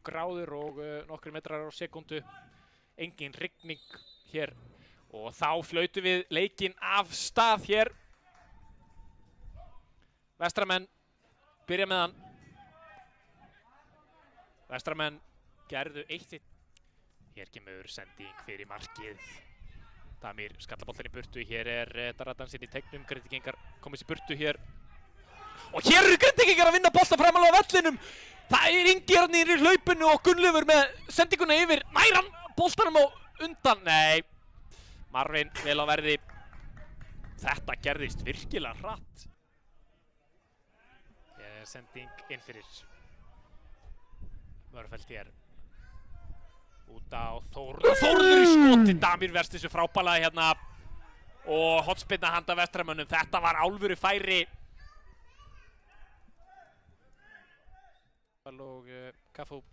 gráður og nokkri metrar á sekúndu. Engin rigning hér. Og þá flautum við leikinn af stað hér. Vestramenn byrja með hann. Vestramenn gerðu 1-1. Hér kemur sending fyrir markið. Damir skallar boltan í burtu. Hér Daradansinn í tegnum. Grindvíkingar komið sér burtu hér. Og hér eru Grindvíkingar að vinna boltan framalega á vellinum. Það Ingi hérna í hlaupinu og Gunnleifur með sendinguna yfir. Nær hann boltanum á undan? Nei. Marvin vel á verði. Þetta gerðist virkilega hratt. Hér sending inn fyrir. Mörfeld hér. Út á Þórður. Þórður í skoti. Damir verst þessu frábælega hérna. Og hotspinna handa Vestramönnum. Þetta var alvöru færi. Og Cafu.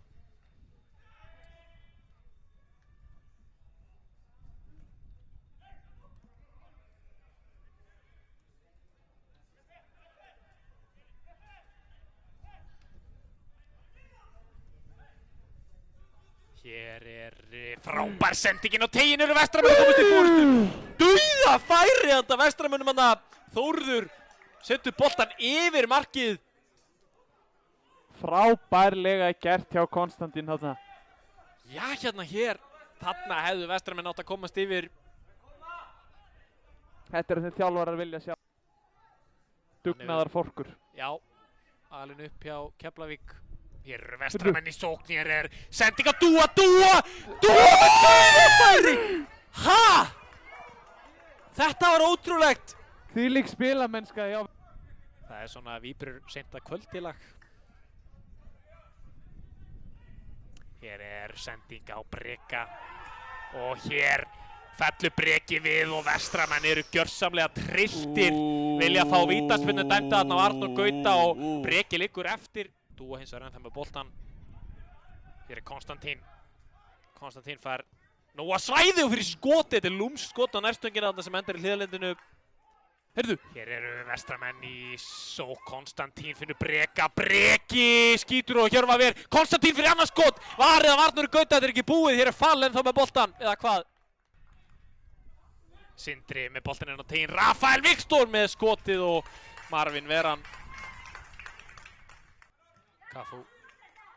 Hér frábær sendingin á teginu eru Vestramenn komast í fórustu. Dauða færi handa Vestramönnum hana. Þórður setur boltan yfir markið. Frábærlega gert hjá Konstantín þarna. Já, hérna hér. Þarna hefðu Vestramenn átt að komast yfir. Þetta sem þjálfarar vilja sjá. Dugnaðar forkur. Já, alin upp hjá Keflavík. Hér eru Vestramenn í sókn, hér sending á Dúa með dauðafæri! Ha? Þetta var ótrúlegt! Þvílík spilamennska, já. Það svona víbrur seint að kvöldilag. Hér sending á Breka. Og hér fellur Breki við og Vestramenn eru gjörsamlega trilltir. Vilja fá vítaspyrnu dæmda þarna á Arnór Gauta og Breki liggur eftir. Dúa hins vegar ennþá með boltan. Hér Konstantín. Konstantín fær nóga svæði og fyrir skoti. Þetta lúmst skot á nærstöngina þarna sem endar í hliðarlendinu. Heyrðu. Hér eru Vestramenn í Konstantín finnur Breka. Breki skýtur og Hjörvar ver. Konstantín fyrir annars skot. Varið af Arnór Gauta. Þetta ekki búið. Hér Fall ennþá með boltan. Eða hvað? Sindri með boltan inn á tegin. Rafael Viktor með skotið og Marvin Veran. Cafu.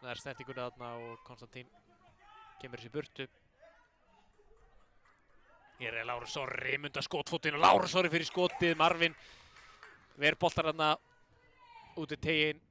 Það snertinguna þarna og Konstantín kemur þessi burtu. Hér Lárus Orri, munda skotfótinn og Lárus Orri fyrir skotið. Marvin ver boltar þarna út í tegin.